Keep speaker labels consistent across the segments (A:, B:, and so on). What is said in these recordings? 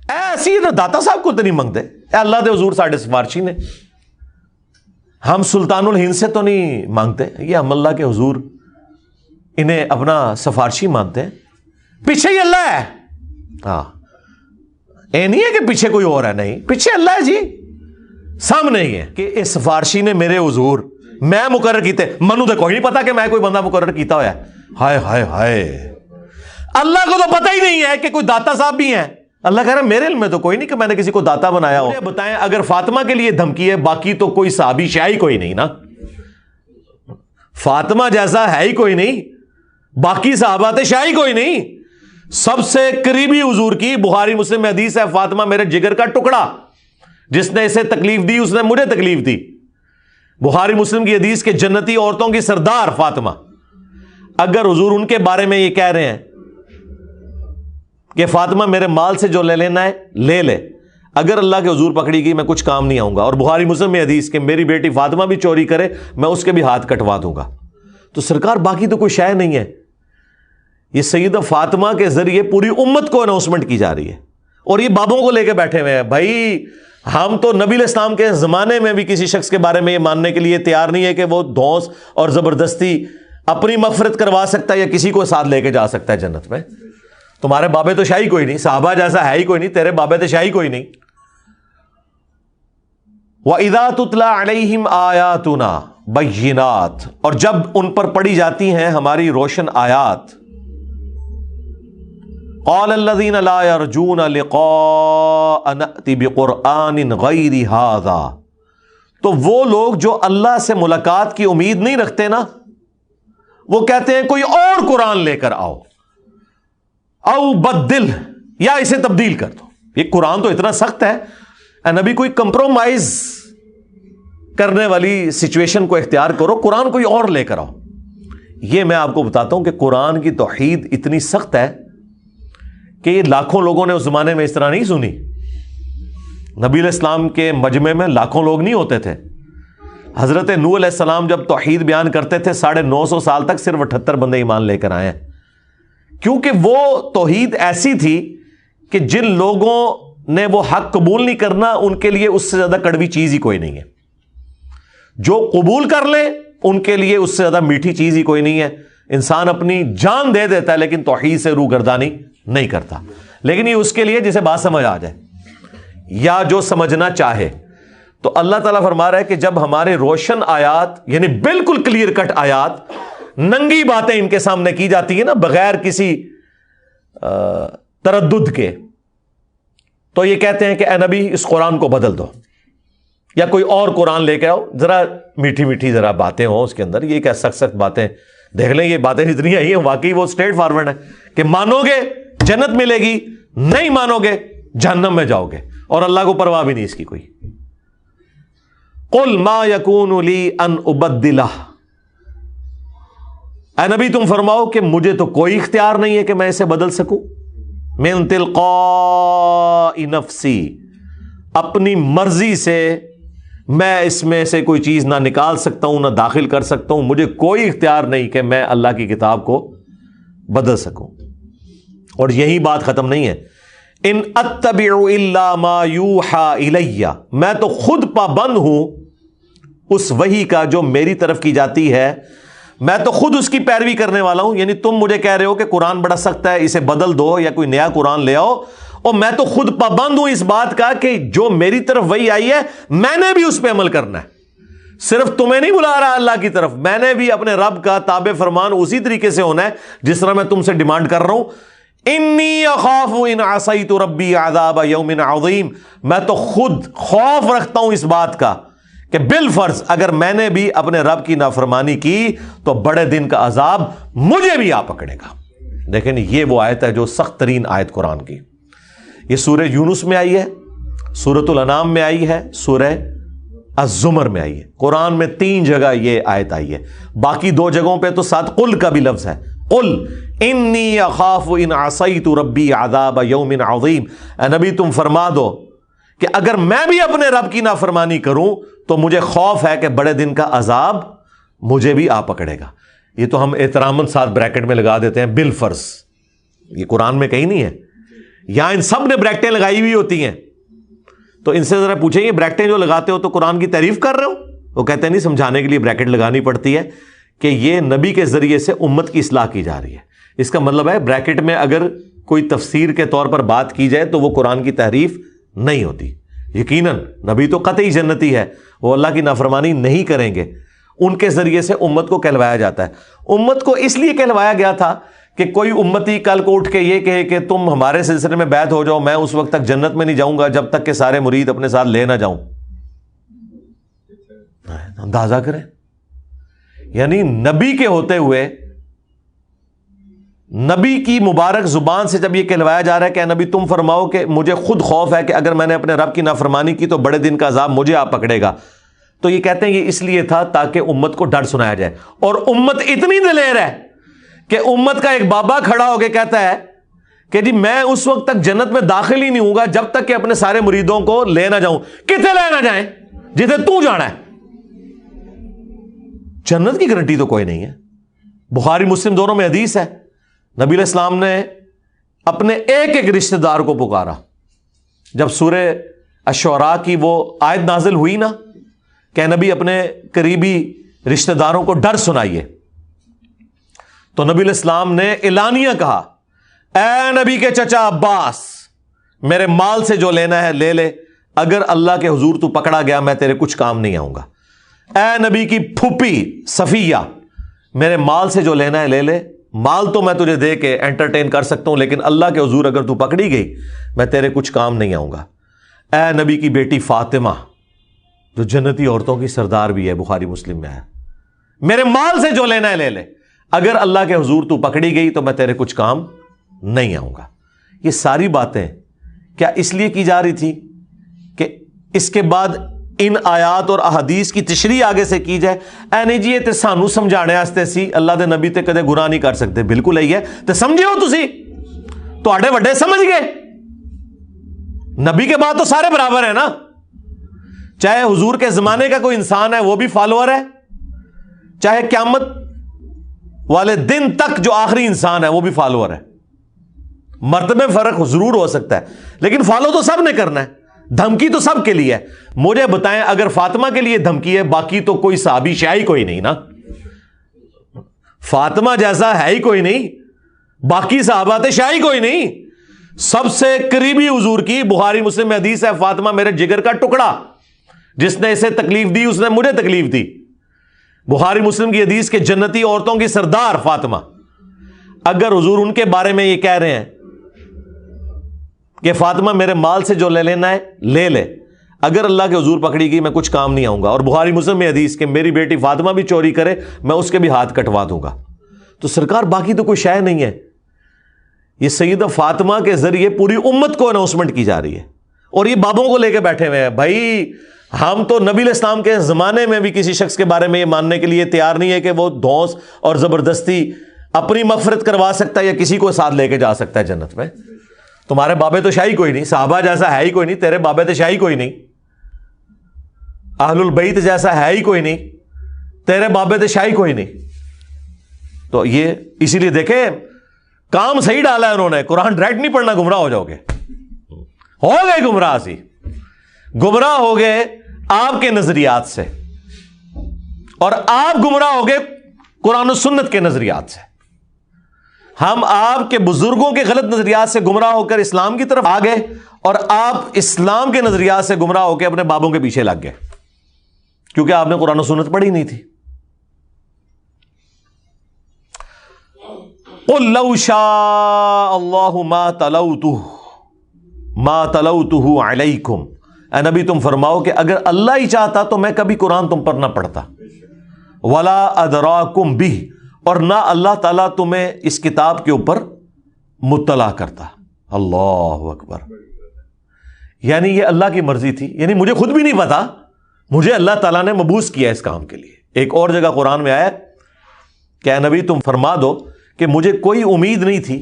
A: ایسی داتا صاحب کو تو نہیں منگتے، اے اللہ دے حضور ساڈے سفارشی نے، ہم سلطان الہند سے تو نہیں مانگتے، یہ ہم اللہ کے حضور انہیں اپنا سفارشی مانتے ہیں، پیچھے ہی اللہ ہے۔ ہاں، اے نہیں ہے کہ پیچھے کوئی اور ہے، نہیں، پیچھے اللہ ہے جی، سامنے ہی ہے کہ اس سفارشی نے میرے حضور میں مقرر کیتے، منو تو کوئی نہیں پتا کہ میں کوئی بندہ مقرر کیتا ہوا ہے۔ ہائے ہائے ہائے، اللہ کو تو پتہ ہی نہیں ہے کہ کوئی داتا صاحب بھی ہیں۔ اللہ کہہ رہا ہے میرے علم میں تو کوئی نہیں کہ میں نے کسی کو داتا بنایا ہو۔ بتائیں اگر فاطمہ کے لیے دھمکی ہے، باقی تو کوئی صحابی شاہی کوئی نہیں نا، فاطمہ جیسا ہے ہی کوئی نہیں، باقی صحابہ شاہی کوئی نہیں۔ سب سے قریبی حضور کی بخاری مسلم میں حدیث ہے، فاطمہ میرے جگر کا ٹکڑا، جس نے اسے تکلیف دی اس نے مجھے تکلیف دی۔ بخاری مسلم کی حدیث کے جنتی عورتوں کی سردار فاطمہ، اگر حضور ان کے بارے میں یہ کہہ رہے ہیں کہ فاطمہ میرے مال سے جو لے لینا ہے لے لے، اگر اللہ کے حضور پکڑی گئی میں کچھ کام نہیں آؤں گا، اور بخاری مسلم میں حدیث کہ میری بیٹی فاطمہ بھی چوری کرے میں اس کے بھی ہاتھ کٹوا دوں گا، تو سرکار باقی تو کوئی شے نہیں ہے۔ یہ سیدہ فاطمہ کے ذریعے پوری امت کو اناؤنسمنٹ کی جا رہی ہے، اور یہ بابوں کو لے کے بیٹھے ہوئے ہیں۔ بھائی ہم تو نبی علیہ السلام کے زمانے میں بھی کسی شخص کے بارے میں یہ ماننے کے لیے تیار نہیں ہے کہ وہ دھونس اور زبردستی اپنی مغفرت کروا سکتا ہے یا کسی کو ساتھ لے کے جا سکتا ہے جنت میں۔ تمہارے بابے تو شاہی کوئی نہیں، صحابہ جیسا ہے ہی کوئی نہیں، تیرے بابے تو شاہی کوئی نہیں۔ وَإِذَا تُتْلَى عَلَيْهِمْ آيَاتُنَا بَيِّنَاتٍ، اور جب ان پر پڑھی جاتی ہیں ہماری روشن آیات، قَالَ الَّذِينَ لَا يَرْجُونَ لِقَاءَ نَأْتِ بِقُرْآنٍ غَيْرِ هَذَا، تو وہ لوگ جو اللہ سے ملاقات کی امید نہیں رکھتے نا، وہ کہتے ہیں کوئی اور قرآن لے کر آؤ، او بدل، یا اسے تبدیل کر دو۔ یہ قرآن تو اتنا سخت ہے، اے نبی کوئی کمپرومائز کرنے والی سچویشن کو اختیار کرو، قرآن کوئی اور لے کر آؤ۔ یہ میں آپ کو بتاتا ہوں کہ قرآن کی توحید اتنی سخت ہے کہ یہ لاکھوں لوگوں نے اس زمانے میں اس طرح نہیں سنی۔ نبی علیہ السلام کے مجمع میں لاکھوں لوگ نہیں ہوتے تھے۔ حضرت نوح علیہ السلام جب توحید بیان کرتے تھے 950 سال تک صرف 78 بندے ایمان لے کر آئے ہیں، کیونکہ وہ توحید ایسی تھی کہ جن لوگوں نے وہ حق قبول نہیں کرنا ان کے لیے اس سے زیادہ کڑوی چیز ہی کوئی نہیں ہے، جو قبول کر لیں ان کے لیے اس سے زیادہ میٹھی چیز ہی کوئی نہیں ہے۔ انسان اپنی جان دے دیتا ہے لیکن توحید سے روگردانی نہیں کرتا، لیکن یہ اس کے لیے جسے بات سمجھ آ جائے یا جو سمجھنا چاہے۔ تو اللہ تعالیٰ فرما رہا ہے کہ جب ہمارے روشن آیات، یعنی بالکل کلیئر کٹ آیات، ننگی باتیں ان کے سامنے کی جاتی ہیں نا بغیر کسی تردد کے، تو یہ کہتے ہیں کہ اے نبی اس قرآن کو بدل دو یا کوئی اور قرآن لے کے آؤ، ذرا میٹھی میٹھی ذرا باتیں ہوں اس کے اندر۔ یہ کیا سخت سخت باتیں، دیکھ لیں یہ باتیں جتنی آئی ہیں واقعی وہ اسٹریٹ فارورڈ ہے کہ مانو گے جنت ملے گی، نہیں مانو گے جہنم میں جاؤ گے، اور اللہ کو پرواہ بھی نہیں اس کی کوئی۔ قل ما یکون لی ان ابدلہ، اے نبی تم فرماؤ کہ مجھے تو کوئی اختیار نہیں ہے کہ میں اسے بدل سکوں، من تلقاء نفسی، اپنی مرضی سے میں اس میں سے کوئی چیز نہ نکال سکتا ہوں نہ داخل کر سکتا ہوں، مجھے کوئی اختیار نہیں کہ میں اللہ کی کتاب کو بدل سکوں۔ اور یہی بات ختم نہیں ہے، ان اتبع الا ما یوحى الی، میں تو خود پابند ہوں اس وحی کا جو میری طرف کی جاتی ہے، میں تو خود اس کی پیروی کرنے والا ہوں۔ یعنی تم مجھے کہہ رہے ہو کہ قرآن بڑا سخت ہے اسے بدل دو یا کوئی نیا قرآن لے آؤ، اور میں تو خود پابند ہوں اس بات کا کہ جو میری طرف وحی آئی ہے میں نے بھی اس پہ عمل کرنا ہے۔ صرف تمہیں نہیں بلا رہا اللہ کی طرف، میں نے بھی اپنے رب کا تابع فرمان اسی طریقے سے ہونا ہے جس طرح میں تم سے ڈیمانڈ کر رہا ہوں۔ انی اخاف ان عصیت ربی عذاب یوم عظیم، میں تو خود خوف رکھتا ہوں اس بات کا کہ بالفرض اگر میں نے بھی اپنے رب کی نافرمانی کی تو بڑے دن کا عذاب مجھے بھی آ پکڑے گا۔ لیکن یہ وہ آیت ہے جو سخت ترین آیت قرآن کی، یہ سورہ یونس میں آئی ہے، سورۃ الانعام میں آئی ہے، سورہ الزمر میں آئی ہے۔ قرآن میں 3 جگہ یہ آیت آئی ہے، باقی 2 جگہوں پہ تو ساتھ قل کا بھی لفظ ہے، قل انی اخاف ان عصیت ربی عذاب یوم عظیم، اے نبی تم فرما دو کہ اگر میں بھی اپنے رب کی نافرمانی کروں تو مجھے خوف ہے کہ بڑے دن کا عذاب مجھے بھی آ پکڑے گا۔ یہ تو ہم احتراماً ساتھ بریکٹ میں لگا دیتے ہیں بالفرض، یہ قرآن میں کہیں نہیں ہے، یہاں ان سب نے بریکٹیں لگائی ہوئی ہوتی ہیں، تو ان سے ذرا پوچھیں یہ بریکٹیں جو لگاتے ہو تو قرآن کی تعریف کر رہے ہو؟ وہ کہتے ہیں نہیں، سمجھانے کے لیے بریکٹ لگانی پڑتی ہے کہ یہ نبی کے ذریعے سے امت کی اصلاح کی جا رہی ہے۔ اس کا مطلب ہے بریکٹ میں اگر کوئی تفسیر کے طور پر بات کی جائے تو وہ قرآن کی تحریف نہیں ہوتی۔ یقیناً نبی تو قطعی جنتی ہے، وہ اللہ کی نافرمانی نہیں کریں گے، ان کے ذریعے سے امت کو کہلوایا جاتا ہے۔ امت کو اس لیے کہلوایا گیا تھا کہ کوئی امتی کل کو اٹھ کے یہ کہے کہ تم ہمارے سلسلے میں بیعت ہو جاؤ، میں اس وقت تک جنت میں نہیں جاؤں گا جب تک کہ سارے مرید اپنے ساتھ لے نہ جاؤں۔ اندازہ کریں، یعنی نبی کے ہوتے ہوئے، نبی کی مبارک زبان سے جب یہ کہلوایا جا رہا ہے کہ اے نبی تم فرماؤ کہ مجھے خود خوف ہے کہ اگر میں نے اپنے رب کی نافرمانی کی تو بڑے دن کا عذاب مجھے آ پکڑے گا، تو یہ کہتے ہیں یہ اس لیے تھا تاکہ امت کو ڈر سنایا جائے۔ اور امت اتنی دلیر ہے کہ امت کا ایک بابا کھڑا ہو کے کہتا ہے کہ جی میں اس وقت تک جنت میں داخل ہی نہیں ہوں گا جب تک کہ اپنے سارے مریدوں کو لے نہ جاؤں۔ کتنے لے نہ جائیں؟ جسے تو جانا ہے۔ جنت کی گارنٹی تو کوئی نہیں ہے۔ بخاری مسلم دونوں میں حدیث ہے، نبی علیہ السلام نے اپنے ایک ایک رشتہ دار کو پکارا۔ جب سورہ الشعراء کی وہ آیت نازل ہوئی نا کہ نبی اپنے قریبی رشتہ داروں کو ڈر سنائیے، تو نبی علیہ السلام نے اعلانیہ کہا، اے نبی کے چچا عباس، میرے مال سے جو لینا ہے لے لے، اگر اللہ کے حضور تو پکڑا گیا میں تیرے کچھ کام نہیں آؤں گا۔ اے نبی کی پھوپھی صفیہ، میرے مال سے جو لینا ہے لے لے، مال تو میں تجھے دے کے انٹرٹین کر سکتا ہوں لیکن اللہ کے حضور اگر تو پکڑی گئی میں تیرے کچھ کام نہیں آؤں گا۔ اے نبی کی بیٹی فاطمہ جو جنتی عورتوں کی سردار بھی ہے، بخاری مسلم میں ہے، میرے مال سے جو لینا ہے لے لے، اگر اللہ کے حضور تو پکڑی گئی تو میں تیرے کچھ کام نہیں آؤں گا۔ یہ ساری باتیں کیا اس لیے کی جا رہی تھی کہ اس کے بعد ان آیات اور احادیث کی تشریح آگے سے کی جائے؟ اے نہیں جی یہ تے سانو سمجھانے واسطے سی، اللہ دے نبی تے کدے گناہ نہیں کر سکتے۔ بالکل یہی ہے تے سمجھے ہو تسی، تواڈے وڈے سمجھ گئے، نبی کے بعد تو سارے برابر ہیں نا، چاہے حضور کے زمانے کا کوئی انسان ہے وہ بھی فالوور ہے، چاہے قیامت والے دن تک جو آخری انسان ہے وہ بھی فالوور ہے۔ مرتبے فرق ضرور ہو سکتا ہے لیکن فالو تو سب نے کرنا ہے، دھمکی تو سب کے لیے ہے۔ مجھے بتائیں اگر فاطمہ کے لیے دھمکی ہے، باقی تو کوئی صحابی شاہی کوئی نہیں نا، فاطمہ جیسا ہے ہی کوئی نہیں، باقی صحابہ تھے شاہی کوئی نہیں۔ سب سے قریبی حضور کی بخاری مسلم میں حدیث ہے، فاطمہ میرے جگر کا ٹکڑا، جس نے اسے تکلیف دی اس نے مجھے تکلیف دی۔ بخاری مسلم کی حدیث کے جنتی عورتوں کی سردار فاطمہ، اگر حضور ان کے بارے میں یہ کہہ رہے ہیں کہ فاطمہ میرے مال سے جو لے لینا ہے لے لے، اگر اللہ کے حضور پکڑی گئی میں کچھ کام نہیں آؤں گا، اور بخاری مسلم میں حدیث کہ میری بیٹی فاطمہ بھی چوری کرے میں اس کے بھی ہاتھ کٹوا دوں گا، تو سرکار باقی تو کوئی شے نہیں ہے۔ یہ سیدہ فاطمہ کے ذریعے پوری امت کو اناؤنسمنٹ کی جا رہی ہے، اور یہ بابوں کو لے کے بیٹھے ہوئے ہیں۔ بھائی ہم تو نبی علیہ السلام کے زمانے میں بھی کسی شخص کے بارے میں یہ ماننے کے لیے تیار نہیں ہے کہ وہ دھونس اور زبردستی اپنی مغفرت کروا سکتا ہے یا کسی کو ساتھ لے کے جا سکتا ہے جنت میں۔ تمہارے بابے تو شاہی کوئی نہیں، صحابہ جیسا ہے ہی کوئی نہیں، تیرے بابے تو شاہی کوئی نہیں، اہل البیت جیسا ہے ہی کوئی نہیں، تیرے بابے تو شاہی کوئی نہیں۔ تو یہ اسی لیے دیکھیں کام صحیح ڈالا ہے انہوں نے، قرآن ڈائریکٹ نہیں پڑھنا، گمراہ ہو جاؤ گے، ہو گئے گمراہ، سی گمراہ ہو گئے آپ کے نظریات سے، اور آپ گمراہ ہو گئے قرآن و سنت کے نظریات سے۔ ہم آپ کے بزرگوں کے غلط نظریات سے گمراہ ہو کر اسلام کی طرف آ گئے، اور آپ اسلام کے نظریات سے گمراہ ہو کے اپنے بابوں کے پیچھے لگ گئے، کیونکہ آپ نے قرآن و سنت پڑھی نہیں تھی۔ قُلْ لَوْ شَاءَ اللَّهُ مَا تَلَوْتُهُ عَلَيْكُمْ، اے نبی تم فرماؤ کہ اگر اللہ ہی چاہتا تو میں کبھی قرآن تم پر نہ پڑھتا، وَلَا أَدْرَاكُمْ بِهِ، اور نہ اللہ تعالیٰ تمہیں اس کتاب کے اوپر مطلع کرتا۔ اللہ اکبر، یعنی یہ اللہ کی مرضی تھی، یعنی مجھے خود بھی نہیں پتا، مجھے اللہ تعالیٰ نے مبعوث کیا اس کام کے لیے۔ ایک اور جگہ قرآن میں آیا کہ اے نبی تم فرما دو کہ مجھے کوئی امید نہیں تھی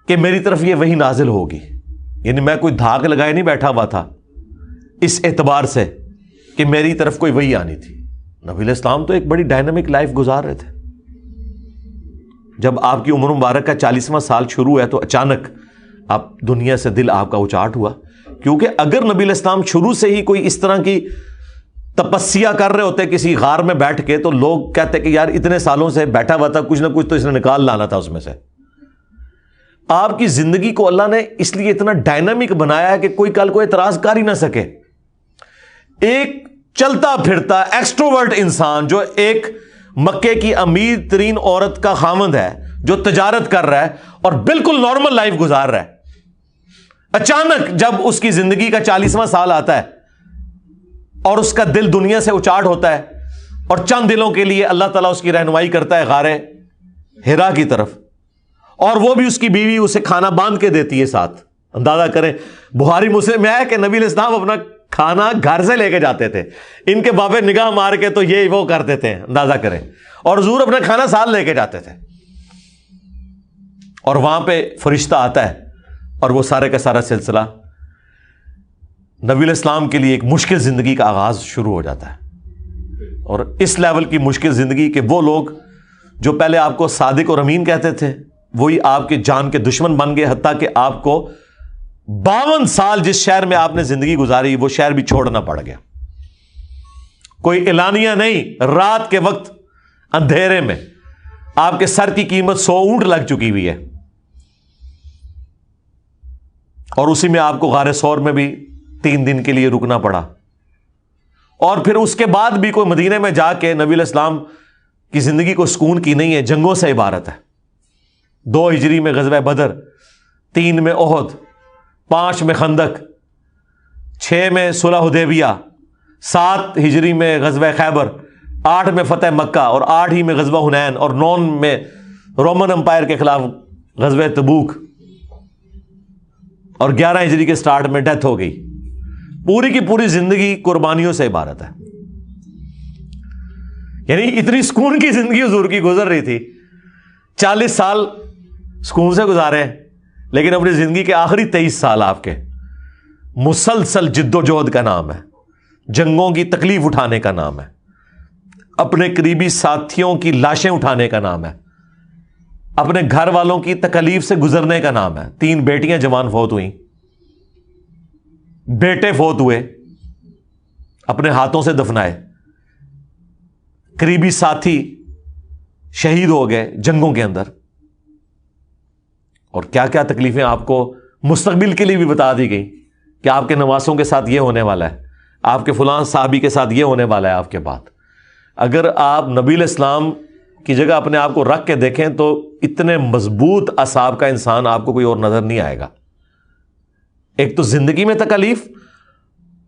A: کہ میری طرف یہ وحی نازل ہوگی، یعنی میں کوئی دھاگ لگائے نہیں بیٹھا ہوا تھا اس اعتبار سے کہ میری طرف کوئی وحی آنی تھی۔ نبی علیہ السلام تو ایک بڑی ڈائنامک لائف گزار رہے تھے۔ جب آپ کی عمر مبارک کا 40واں سال شروع ہے تو اچانک آپ دنیا سے دل آپ کا اچاٹ ہوا. کیونکہ اگر نبی علیہ السلام شروع سے ہی کوئی اس طرح کی تپسیا کر رہے ہوتے کسی غار میں بیٹھ کے, تو لوگ کہتے کہ یار اتنے سالوں سے بیٹھا ہوا تھا, کچھ نہ کچھ تو اس نے نکال لانا تھا اس میں سے. آپ کی زندگی کو اللہ نے اس لیے اتنا ڈائنامک بنایا ہے کہ کوئی کل کو اعتراض کر ہی نہ سکے. ایک چلتا پھرتا ایکسٹروورٹ انسان جو ایک مکے کی امیر ترین عورت کا خامند ہے, جو تجارت کر رہا ہے اور بالکل نارمل لائف گزار رہا ہے, اچانک جب اس کی زندگی کا 40واں سال آتا ہے اور اس کا دل دنیا سے اچاٹ ہوتا ہے, اور چند دلوں کے لیے اللہ تعالیٰ اس کی رہنمائی کرتا ہے غار ہرا کی طرف, اور وہ بھی اس کی بیوی اسے کھانا باندھ کے دیتی ہے ساتھ. اندازہ کریں, بخاری مسلم میں ہے کہ نبی علیہ السلام اپنا کھانا گھر سے لے کے جاتے تھے, ان کے بابے نگاہ مار کے تو یہ وہ کر دیتے ہیں, اندازہ کریں, اور حضور اپنا کھانا ساتھ لے کے جاتے تھے. اور وہاں پہ فرشتہ آتا ہے اور وہ سارے کا سارا سلسلہ نبی علیہ السلام کے لیے ایک مشکل زندگی کا آغاز شروع ہو جاتا ہے. اور اس لیول کی مشکل زندگی کہ وہ لوگ جو پہلے آپ کو صادق اور امین کہتے تھے وہی آپ کے جان کے دشمن بن گئے, حتیٰ کہ آپ کو 52 سال جس شہر میں آپ نے زندگی گزاری وہ شہر بھی چھوڑنا پڑ گیا. کوئی اعلانیہ نہیں, رات کے وقت اندھیرے میں آپ کے سر کی قیمت 100 اونٹ لگ چکی ہوئی ہے, اور اسی میں آپ کو غار ثور میں بھی 3 دن کے لیے رکنا پڑا. اور پھر اس کے بعد بھی کوئی مدینے میں جا کے نبی علیہ السلام کی زندگی کو سکون کی نہیں ہے, جنگوں سے عبارت ہے. 2 ہجری میں غزوہ بدر, 3 میں احد, 5 میں خندق, 6 میں صلح حدیبیہ, 7 ہجری میں غزوہ خیبر, 8 میں فتح مکہ, اور 8 ہی میں غزوہ حنین, اور 9 میں رومن امپائر کے خلاف غزوہ تبوک, اور 11 ہجری کے سٹارٹ میں ڈیتھ ہو گئی. پوری کی پوری زندگی قربانیوں سے عبارت ہے. یعنی اتنی سکون کی زندگی حضور کی گزر رہی تھی, 40 سال سکون سے گزارے ہیں, لیکن اپنی زندگی کے آخری 23 سال آپ کے مسلسل جد و جہد کا نام ہے, جنگوں کی تکلیف اٹھانے کا نام ہے, اپنے قریبی ساتھیوں کی لاشیں اٹھانے کا نام ہے, اپنے گھر والوں کی تکلیف سے گزرنے کا نام ہے. 3 بیٹیاں جوان فوت ہوئیں, بیٹے فوت ہوئے, اپنے ہاتھوں سے دفنائے, قریبی ساتھی شہید ہو گئے جنگوں کے اندر, اور کیا کیا تکلیفیں آپ کو مستقبل کے لیے بھی بتا دی گئی کہ آپ کے نواسوں کے ساتھ یہ ہونے والا ہے, آپ کے فلاں صحابی کے ساتھ یہ ہونے والا ہے آپ کے بعد. اگر آپ نبی علیہ السلام کی جگہ اپنے آپ کو رکھ کے دیکھیں تو اتنے مضبوط اعصاب کا انسان آپ کو کوئی اور نظر نہیں آئے گا. ایک تو زندگی میں تکلیف,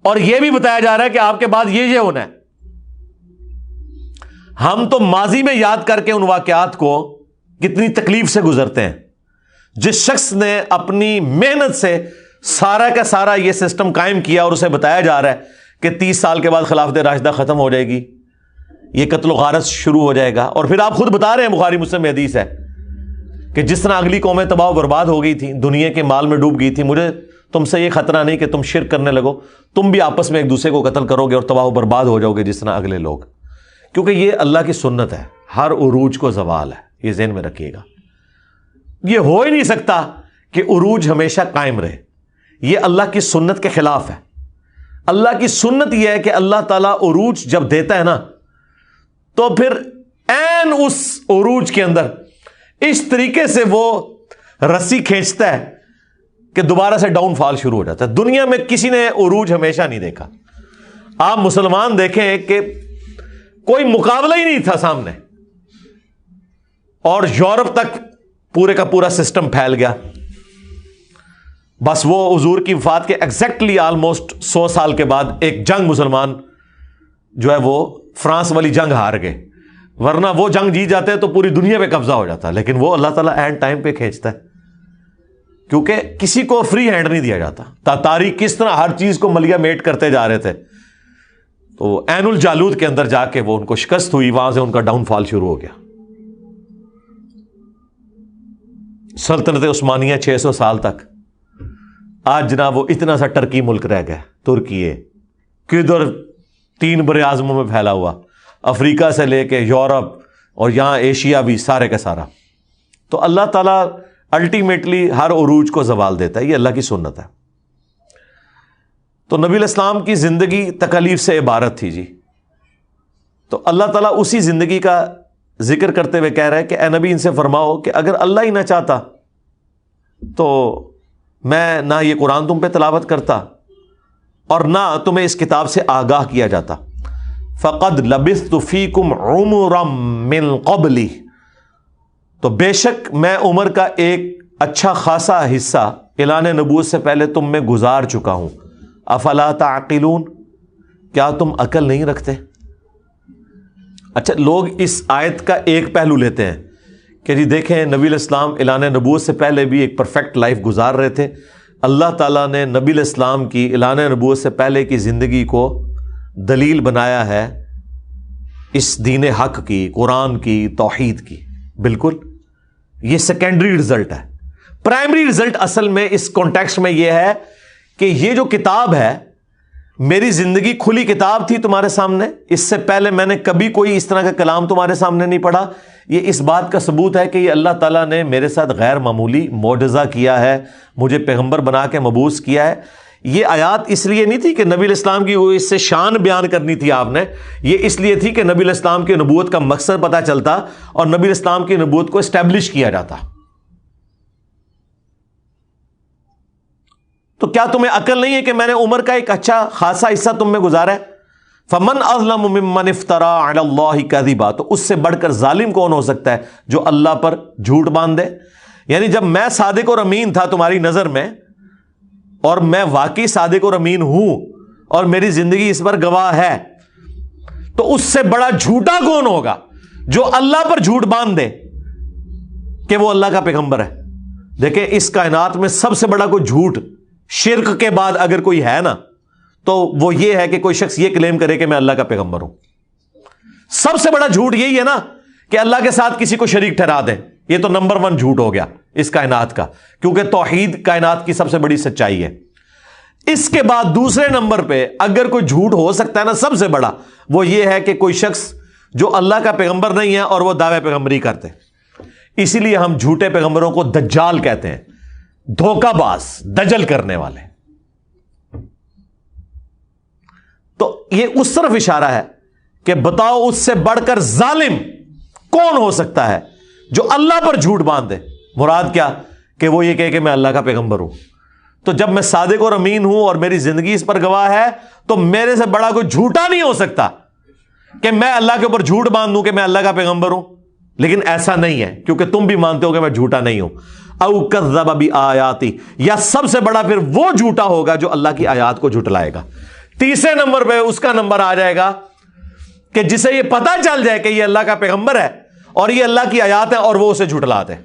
A: اور یہ بھی بتایا جا رہا ہے کہ آپ کے بعد یہ ہونا ہے. ہم تو ماضی میں یاد کر کے ان واقعات کو کتنی تکلیف سے گزرتے ہیں. جس شخص نے اپنی محنت سے سارا کا سارا یہ سسٹم قائم کیا, اور اسے بتایا جا رہا ہے کہ 30 سال کے بعد خلافت راشدہ ختم ہو جائے گی, یہ قتل و غارت شروع ہو جائے گا. اور پھر آپ خود بتا رہے ہیں, بخاری مسلم میں حدیث ہے کہ جس طرح اگلی قومیں تباہ و برباد ہو گئی تھی, دنیا کے مال میں ڈوب گئی تھی, مجھے تم سے یہ خطرہ نہیں کہ تم شرک کرنے لگو, تم بھی آپس میں ایک دوسرے کو قتل کرو گے اور تباہ و برباد ہو جاؤ گے جس طرح اگلے لوگ. کیونکہ یہ اللہ کی سنت ہے, ہر عروج کو زوال ہے, یہ ذہن میں رکھیے گا. یہ ہو ہی نہیں سکتا کہ عروج ہمیشہ قائم رہے, یہ اللہ کی سنت کے خلاف ہے. اللہ کی سنت یہ ہے کہ اللہ تعالیٰ عروج جب دیتا ہے نا, تو پھر عین اس عروج کے اندر اس طریقے سے وہ رسی کھینچتا ہے کہ دوبارہ سے ڈاؤن فال شروع ہو جاتا ہے. دنیا میں کسی نے عروج ہمیشہ نہیں دیکھا. آپ مسلمان دیکھیں کہ کوئی مقابلہ ہی نہیں تھا سامنے, اور یورپ تک پورے کا پورا سسٹم پھیل گیا. بس وہ حضور کی وفات کے ایگزیکٹلی آلموسٹ 100 سال کے بعد ایک جنگ مسلمان جو ہے وہ فرانس والی جنگ ہار گئے, ورنہ وہ جنگ جیت جاتے تو پوری دنیا پہ قبضہ ہو جاتا. لیکن وہ اللہ تعالیٰ اینڈ ٹائم پہ کھینچتا ہے, کیونکہ کسی کو فری ہینڈ نہیں دیا جاتا. تاتاری کس طرح ہر چیز کو ملیا میٹ کرتے جا رہے تھے, تو عین الجالود کے اندر جا کے وہ ان کو شکست ہوئی, وہاں سے ان کا ڈاؤن فال شروع ہو گیا. سلطنت عثمانیہ 600 سال تک, آج جناب وہ اتنا سا ٹرکی ملک رہ گیا, ترکی کدھر 3 بر اعظموں میں پھیلا ہوا, افریقہ سے لے کے یورپ اور یہاں ایشیا بھی سارے کا سارا. تو اللہ تعالیٰ الٹیمیٹلی ہر عروج کو زوال دیتا ہے. یہ اللہ کی سنت ہے. تو نبی علیہ السلام کی زندگی تکالیف سے عبارت تھی جی. تو اللہ تعالیٰ اسی زندگی کا ذکر کرتے ہوئے کہہ رہا ہے کہ اے نبی ان سے فرماؤ کہ اگر اللہ ہی نہ چاہتا تو میں نہ یہ قرآن تم پہ تلاوت کرتا اور نہ تمہیں اس کتاب سے آگاہ کیا جاتا. فقد لبثت فیکم عمرا من قبلی، تو بے شک میں عمر کا ایک اچھا خاصا حصہ اعلان نبوت سے پہلے تم میں گزار چکا ہوں. افلا تعقلون، کیا تم عقل نہیں رکھتے؟ اچھا، لوگ اس آیت کا ایک پہلو لیتے ہیں کہ جی دیکھیں نبی علیہ السلام اعلان نبوت سے پہلے بھی ایک پرفیکٹ لائف گزار رہے تھے. اللہ تعالیٰ نے نبی علیہ السلام کی اعلان نبوت سے پہلے کی زندگی کو دلیل بنایا ہے اس دین حق کی، قرآن کی، توحید کی. بالکل، یہ سیکنڈری رزلٹ ہے. پرائمری رزلٹ اصل میں اس کانٹیکسٹ میں یہ ہے کہ یہ جو کتاب ہے میری زندگی کھلی کتاب تھی تمہارے سامنے. اس سے پہلے میں نے کبھی کوئی اس طرح کا کلام تمہارے سامنے نہیں پڑھا. یہ اس بات کا ثبوت ہے کہ یہ اللہ تعالیٰ نے میرے ساتھ غیر معمولی معجزہ کیا ہے، مجھے پیغمبر بنا کے مبعوث کیا ہے. یہ آیات اس لیے نہیں تھی کہ نبی علیہ السلام کی وہ اس سے شان بیان کرنی تھی آپ نے، یہ اس لیے تھی کہ نبی علیہ السلام کی نبوت کا مقصد پتہ چلتا اور نبی علیہ السلام کی نبوت کو اسٹیبلش کیا جاتا. تو کیا تمہیں عقل نہیں ہے کہ میں نے عمر کا ایک اچھا خاصا حصہ تم میں گزارا ہے؟ فمن اظلم ممن افترا علی اللہ کذبا، تو اس سے بڑھ کر ظالم کون ہو سکتا ہے جو اللہ پر جھوٹ باندھ دے. یعنی جب میں صادق اور امین تھا تمہاری نظر میں، اور میں واقعی صادق اور امین ہوں اور میری زندگی اس پر گواہ ہے، تو اس سے بڑا جھوٹا کون ہوگا جو اللہ پر جھوٹ باندھ دے کہ وہ اللہ کا پیغمبر ہے. دیکھیں اس کائنات میں سب سے بڑا کوئی جھوٹ شرک کے بعد اگر کوئی ہے نا تو وہ یہ ہے کہ کوئی شخص یہ کلیم کرے کہ میں اللہ کا پیغمبر ہوں. سب سے بڑا جھوٹ یہی ہے نا کہ اللہ کے ساتھ کسی کو شریک ٹھہرا دیں. یہ تو نمبر 1 جھوٹ ہو گیا اس کائنات کا، کیونکہ توحید کائنات کی سب سے بڑی سچائی ہے. اس کے بعد دوسرے نمبر پہ اگر کوئی جھوٹ ہو سکتا ہے نا سب سے بڑا، وہ یہ ہے کہ کوئی شخص جو اللہ کا پیغمبر نہیں ہے اور وہ دعوے پیغمبری کرتے. اسی لیے ہم جھوٹے پیغمبروں کو دجال کہتے ہیں، دھوکہ باز، دجل کرنے والے. تو یہ اس طرف اشارہ ہے کہ بتاؤ اس سے بڑھ کر ظالم کون ہو سکتا ہے جو اللہ پر جھوٹ باندھے. مراد کیا کہ وہ یہ کہے کہ میں اللہ کا پیغمبر ہوں. تو جب میں صادق اور امین ہوں اور میری زندگی اس پر گواہ ہے تو میرے سے بڑا کوئی جھوٹا نہیں ہو سکتا کہ میں اللہ کے اوپر جھوٹ باندھوں کہ میں اللہ کا پیغمبر ہوں. لیکن ایسا نہیں ہے کیونکہ تم بھی مانتے ہو کہ میں جھوٹا نہیں ہوں. او کذب بآیاتی، یا سب سے بڑا پھر وہ جھوٹا ہوگا جو اللہ کی آیات کو جھٹلائے گا. تیسرے نمبر پہ اس کا نمبر آ جائے گا کہ جسے یہ پتہ چل جائے کہ یہ اللہ کا پیغمبر ہے اور یہ اللہ کی آیات ہے اور وہ اسے جھٹلاتے ہیں.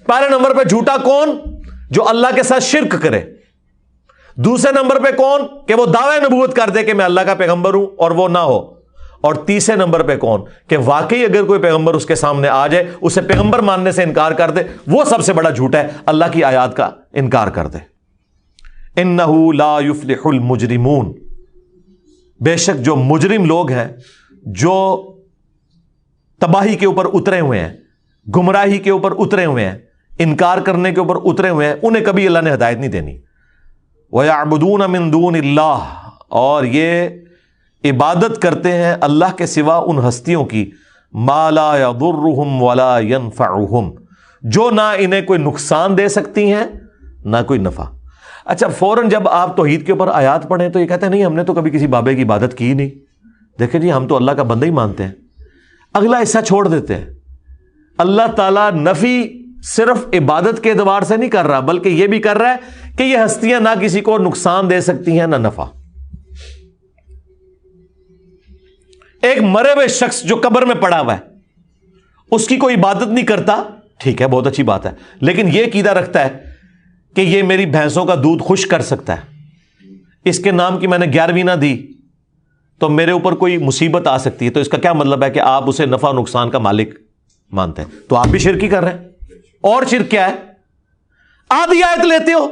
A: پہلے نمبر پہ جھوٹا کون؟ جو اللہ کے ساتھ شرک کرے. دوسرے نمبر پہ کون؟ کہ وہ دعوے نبوت کر دے کہ میں اللہ کا پیغمبر ہوں اور وہ نہ ہو. اور تیسرے نمبر پہ کون؟ کہ واقعی اگر کوئی پیغمبر اس کے سامنے آ جائے اسے پیغمبر ماننے سے انکار کر دے. وہ سب سے بڑا جھوٹ ہے، اللہ کی آیات کا انکار کر دے. انہ لا یفلح المجرمون، بے شک جو مجرم لوگ ہیں، جو تباہی کے اوپر اترے ہوئے ہیں، گمراہی کے اوپر اترے ہوئے ہیں، انکار کرنے کے اوپر اترے ہوئے ہیں، انہیں کبھی اللہ نے ہدایت نہیں دینی. وَيَعْبُدُونَ مِن دُونِ اللَّهِ، اور یہ عبادت کرتے ہیں اللہ کے سوا ان ہستیوں کی، مَا لَا يَضُرُّهُمْ وَلَا يَنْفَعُهُمْ، جو نہ انہیں کوئی نقصان دے سکتی ہیں نہ کوئی نفع. اچھا، فوراً جب آپ توحید کے اوپر آیات پڑھیں تو یہ کہتے ہیں نہیں ہم نے تو کبھی کسی بابے کی عبادت کی نہیں. دیکھیں جی ہم تو اللہ کا بندہ ہی مانتے ہیں. اگلا حصہ چھوڑ دیتے ہیں. اللہ تعالیٰ نفی صرف عبادت کے اعتبار سے نہیں کر رہا بلکہ یہ بھی کر رہا ہے کہ یہ ہستیاں نہ کسی کو نقصان دے سکتی ہیں نہ نفع. ایک مرے ہوئے شخص جو قبر میں پڑا ہوا ہے اس کی کوئی عبادت نہیں کرتا، ٹھیک ہے بہت اچھی بات ہے، لیکن یہ عقیدہ رکھتا ہے کہ یہ میری بھینسوں کا دودھ خشک کر سکتا ہے، اس کے نام کی میں نے 11ویں نہ دی تو میرے اوپر کوئی مصیبت آ سکتی ہے. تو اس کا کیا مطلب ہے کہ آپ اسے نفع و نقصان کا مالک مانتے ہیں. تو آپ بھی شرک ہی کر رہے ہیں. اور شرک کیا ہے؟ آدھی آیت لیتے ہو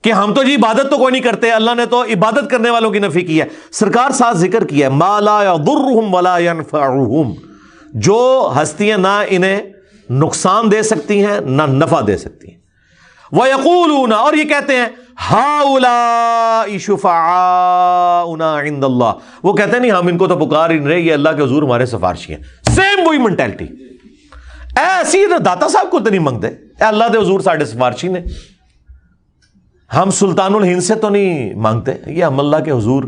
A: کہ ہم تو جی عبادت تو کوئی نہیں کرتے، اللہ نے تو عبادت کرنے والوں کی نفی کی ہے. سرکار ساتھ ذکر کیا ہے ما لا یضرهم ولا ينفعهم، جو ہستیاں نہ انہیں نقصان دے سکتی ہیں نہ نفع دے سکتی ہیں. وَيَقُولُونَ اور یہ کہتے ہیں هَؤُلَاءِ شُفَعَاؤُنَا عِندَ اللَّهِ، وہ کہتے ہیں نہیں ہم ان کو تو پکار ہی نہیں رہے، یہ اللہ کے حضور ہمارے سفارشی ہیں. سیم وہی مینٹیلٹی. ایسی داتا صاحب کو تو نہیں منگتے، اے اللہ دے حضور ساڈے سفارشی نے، ہم سلطان الہند سے تو نہیں مانگتے، یہ ہم اللہ کے حضور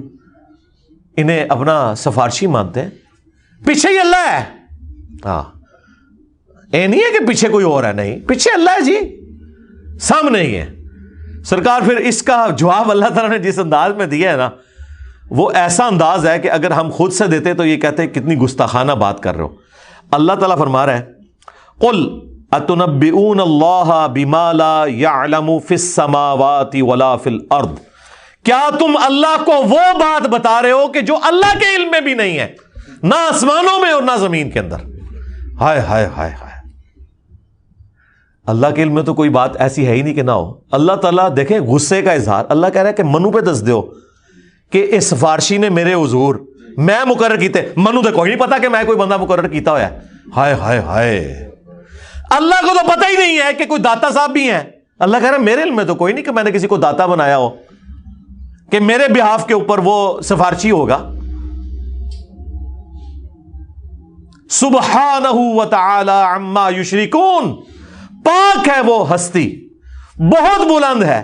A: انہیں اپنا سفارشی مانتے ہیں. پیچھے ہی اللہ ہے. ہاں اے نہیں ہے کہ پیچھے کوئی اور ہے، نہیں، پیچھے اللہ ہے جی، سامنے ہی ہے. سرکار پھر اس کا جواب اللہ تعالیٰ نے جس انداز میں دیا ہے نا، وہ ایسا انداز ہے کہ اگر ہم خود سے دیتے تو یہ کہتے ہیں کتنی گستاخانہ بات کر رہے ہو. اللہ تعالیٰ فرما رہا ہے قل اتنبئون اللہ بما لا يعلم فی السماوات ولا فی الارض، کیا تم اللہ کو وہ بات بتا رہے ہو کہ جو اللہ کے علم میں بھی نہیں ہے، نہ آسمانوں میں اور نہ زمین کے اندر. ہائے ہائے ہائے ہائے، اللہ کے علم میں تو کوئی بات ایسی ہے ہی نہیں کہ نہ ہو. اللہ تعالیٰ دیکھیں غصے کا اظہار، اللہ کہہ رہا ہے کہ منو پہ دس دیو کہ اس سفارشی نے میرے حضور میں مقرر کیتے، منو تو کوئی نہیں پتا کہ میں کوئی بندہ مقرر کیتا ہوا ہے. ہائے ہائے ہائے، اللہ کو تو پتہ ہی نہیں ہے کہ کوئی داتا صاحب بھی ہیں. اللہ کہہ رہا ہے میرے علم میں تو کوئی نہیں کہ میں نے کسی کو داتا بنایا ہو کہ میرے بہاف کے اوپر وہ سفارشی ہوگا. سبحانہ وتعالی عما یشرکون، پاک ہے وہ ہستی، بہت بلند ہے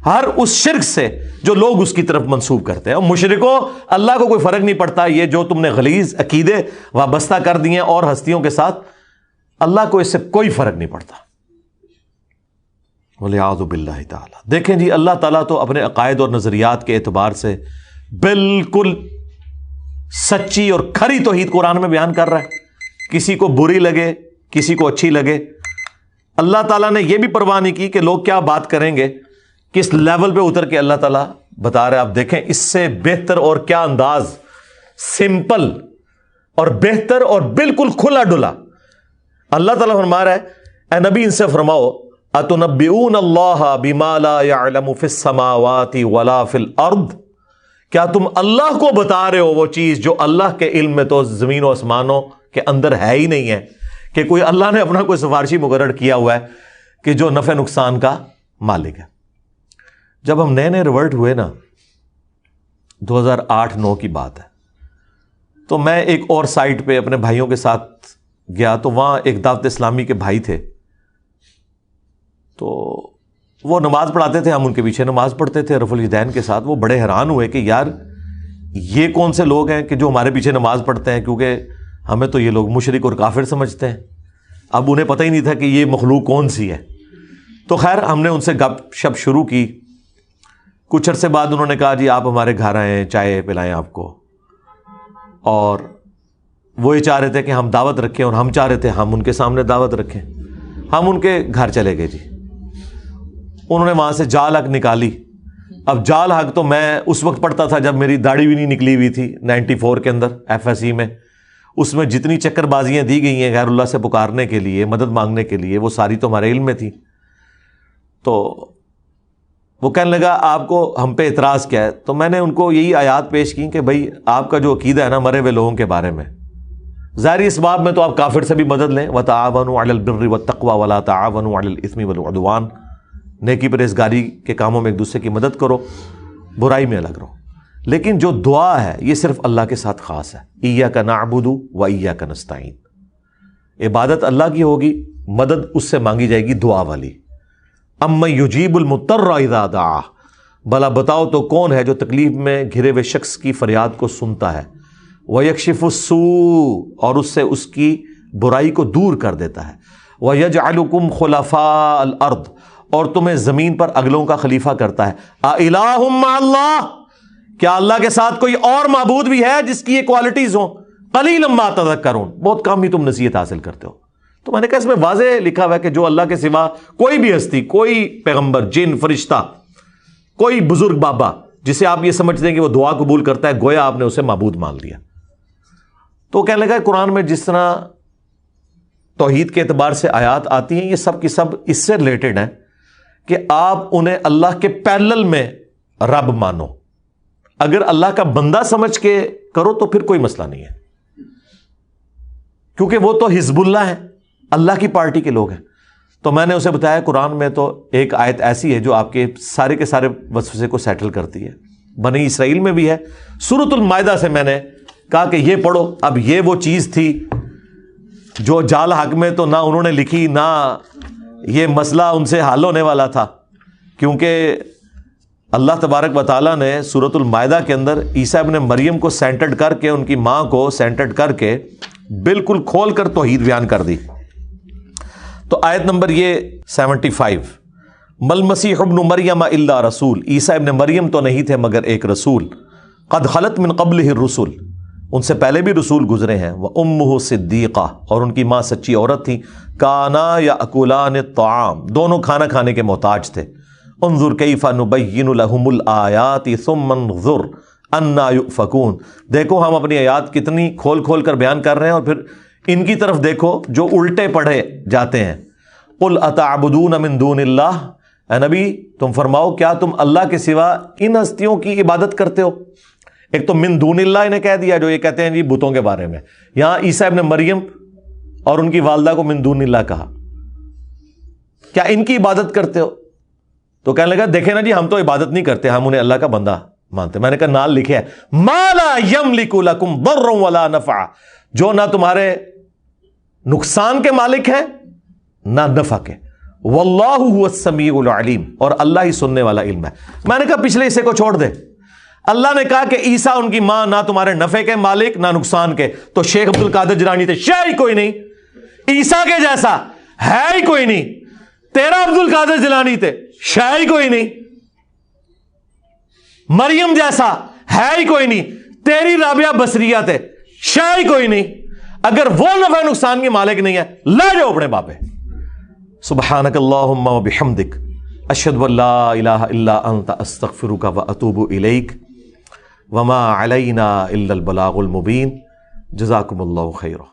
A: ہر اس شرک سے جو لوگ اس کی طرف منسوب کرتے ہیں. اور مشرکوں، اللہ کو کوئی فرق نہیں پڑتا یہ جو تم نے غلیظ عقیدے وابستہ کر دیے اور ہستیوں کے ساتھ، اللہ کو اس سے کوئی فرق نہیں پڑتا. وَلِعَاذُ بِاللَّهِ تعالی. دیکھیں جی، اللہ تعالیٰ تو اپنے عقائد اور نظریات کے اعتبار سے بالکل سچی اور کھری توحید قرآن میں بیان کر رہا ہے. کسی کو بری لگے، کسی کو اچھی لگے، اللہ تعالیٰ نے یہ بھی پرواہ نہیں کی کہ لوگ کیا بات کریں گے. کس لیول پہ اتر کے اللہ تعالیٰ بتا رہے ہیں. آپ دیکھیں اس سے بہتر اور کیا انداز، سمپل اور بہتر اور بالکل کھلا ڈلا. اللہ تعالیٰ فرما رہا ہے اے نبی ان سے فرماؤ اتنبئون اللہ بما لا يعلم فی السماوات ولا فی الارض، کیا تم اللہ کو بتا رہے ہو وہ چیز جو اللہ کے علم میں تو زمین و آسمانوں کے اندر ہے ہی نہیں ہے، کہ کوئی اللہ نے اپنا کوئی سفارشی مقرر کیا ہوا ہے کہ جو نفع نقصان کا مالک ہے. جب ہم نئے نئے ریورٹ ہوئے نا، 2008-9 کی بات ہے، تو میں ایک اور سائٹ پہ اپنے بھائیوں کے ساتھ گیا، تو وہاں ایک دعوت اسلامی کے بھائی تھے، تو وہ نماز پڑھاتے تھے، ہم ان کے پیچھے نماز پڑھتے تھے رفع الیدین کے ساتھ. وہ بڑے حیران ہوئے کہ یار یہ کون سے لوگ ہیں کہ جو ہمارے پیچھے نماز پڑھتے ہیں، کیونکہ ہمیں تو یہ لوگ مشرک اور کافر سمجھتے ہیں. اب انہیں پتہ ہی نہیں تھا کہ یہ مخلوق کون سی ہے. تو خیر ہم نے ان سے گپ شپ شروع کی. کچھ عرصے بعد انہوں نے کہا جی آپ ہمارے گھر آئیں، چائے پلائیں آپ کو. اور وہ یہ چاہ رہے تھے کہ ہم دعوت رکھیں، اور ہم چاہ رہے تھے ہم ان کے سامنے دعوت رکھیں. ہم ان کے گھر چلے گئے جی. انہوں نے وہاں سے جال حق نکالی. اب جال حق تو میں اس وقت پڑھتا تھا جب میری داڑھی بھی نہیں نکلی ہوئی تھی، 94 کے اندر FSE میں. اس میں جتنی چکر بازیاں دی گئی ہیں غیر اللہ سے پکارنے کے لیے، مدد مانگنے کے لیے، وہ ساری تو ہمارے علم میں تھی. تو وہ کہنے لگا آپ کو ہم پہ اعتراض کیا ہے؟ تو میں نے ان کو یہی آیات پیش کی کہ بھائی آپ کا جو عقیدہ ہے نا مرے ہوئے لوگوں کے بارے میں، ظاہری اس باب میں تو آپ کافر سے بھی مدد لیں، وَتَعَاوَنُوا عَلَى الْبِرِّ وَالتَّقْوَى وَلَا تَعَاوَنُوا عَلَى الْإِثْمِ وَالْعُدْوَانِ، نیکی پرہیزگاری کے کاموں میں ایک دوسرے کی مدد کرو، برائی میں الگ رہو. لیکن جو دعا ہے یہ صرف اللہ کے ساتھ خاص ہے. ایاک نعبد و ایاک نستعین، عبادت اللہ کی ہوگی، مدد اس سے مانگی جائے گی دعا والی. امن یجیب المضطر اذا دعا، بھلا بتاؤ تو کون ہے جو تکلیف میں گھرے ہوئے شخص کی فریاد کو سنتا ہے. ویکشف السوء، اور اس سے اس کی برائی کو دور کر دیتا ہے. ویجعلکم خلفاء الارض، اور تمہیں زمین پر اگلوں کا خلیفہ کرتا ہے. اِلٰہٌ مع اللہ، کیا اللہ کے ساتھ کوئی اور معبود بھی ہے جس کی یہ کوالٹیز ہوں؟ قلیلا ما تذکرون، بہت کم ہی تم نصیحت حاصل کرتے ہو. تو میں نے کہا اس میں واضح لکھا ہوا ہے کہ جو اللہ کے سوا کوئی بھی ہستی، کوئی پیغمبر، جن، فرشتہ، کوئی بزرگ بابا جسے آپ یہ سمجھتے ہیں کہ وہ دعا قبول کرتا ہے، گویا آپ نے اسے معبود مان لیا. تو کہنے لگا قرآن میں جس طرح توحید کے اعتبار سے آیات آتی ہیں یہ سب کی سب اس سے ریلیٹڈ ہیں کہ آپ انہیں اللہ کے پیرلل میں رب مانو. اگر اللہ کا بندہ سمجھ کے کرو تو پھر کوئی مسئلہ نہیں ہے، کیونکہ وہ تو حزب اللہ ہے، اللہ کی پارٹی کے لوگ ہیں. تو میں نے اسے بتایا قرآن میں تو ایک آیت ایسی ہے جو آپ کے سارے وسوسے کو سیٹل کرتی ہے. بنی اسرائیل میں بھی ہے. سورۃ المائدہ سے میں نے کہا کہ یہ پڑھو. اب یہ وہ چیز تھی جو جال حق میں تو نہ انہوں نے لکھی، نہ یہ مسئلہ ان سے حل ہونے والا تھا، کیونکہ اللہ تبارک و تعالیٰ نے سورۃ المائدہ کے اندر عیسیٰ ابن مریم کو سینٹرڈ کر کے، ان کی ماں کو سینٹرڈ کر کے بالکل کھول کر توحید بیان کر دی. تو آیت نمبر یہ 75، مل مسیح ابن مریم الا رسول، عیسیٰ ابن مریم تو نہیں تھے مگر ایک رسول، قد خلت من قبلہ الرسل، ان سے پہلے بھی رسول گزرے ہیں، وامہ صدیقہ، اور ان کی ماں سچی عورت تھی، کانا یاکلان الطعام، دونوں کھانا کھانے کے محتاج تھے. انظر کیف نبین لہم الآیات ثم انظر انا یؤفکون، دیکھو ہم اپنی آیات کتنی کھول کھول کر بیان کر رہے ہیں، اور پھر ان کی طرف دیکھو جو الٹے پڑھے جاتے ہیں. قل اتعبدون من دون اللہ، اے نبی تم فرماؤ کیا تم اللہ کے سوا ان ہستیوں کی عبادت کرتے ہو؟ ایک تو من دون اللہ انہیں کہہ دیا جو یہ کہتے ہیں جی بتوں کے بارے میں، یہاں عیسیٰ ابن مریم اور ان کی والدہ کو من دون اللہ کہا. کیا ان کی عبادت کرتے ہو؟ تو کہنے لگا دیکھیں نا جی ہم تو عبادت نہیں کرتے، ہم انہیں اللہ کا بندہ مانتے. میں نے کہا نال لکھے ہے ما لا یملک لکم ضر ولا نفع، جو نہ تمہارے نقصان کے مالک ہیں نہ نفع کے. واللہ هو السمیع العلیم، اور اللہ ہی سننے والا علم ہے. میں نے کہا پچھلے حصے کو چھوڑ دے. اللہ نے کہا کہ عیسیٰ ان کی ماں نہ تمہارے نفع کے مالک نہ نقصان کے. تو شیخ عبد القادر جیلانی تھے، شے ہی کوئی نہیں، عیسیٰ کے جیسا ہے ہی کوئی نہیں. تیرا عبد القادر جیلانی تھے، شے ہی کوئی نہیں. مریم جیسا ہے ہی کوئی نہیں. تیری رابعہ بصریہ تھے، شے ہی کوئی نہیں. اگر وہ نفع نقصان کے مالک نہیں ہے لے جاؤ اپنے باپے. سبحانک اللہم و بحمدک، اشہد ان لا الہ الا انت، استغفرک و اتوب الیک، وما علینا الا البلاغ المبین. جزاکم اللہ خیرا.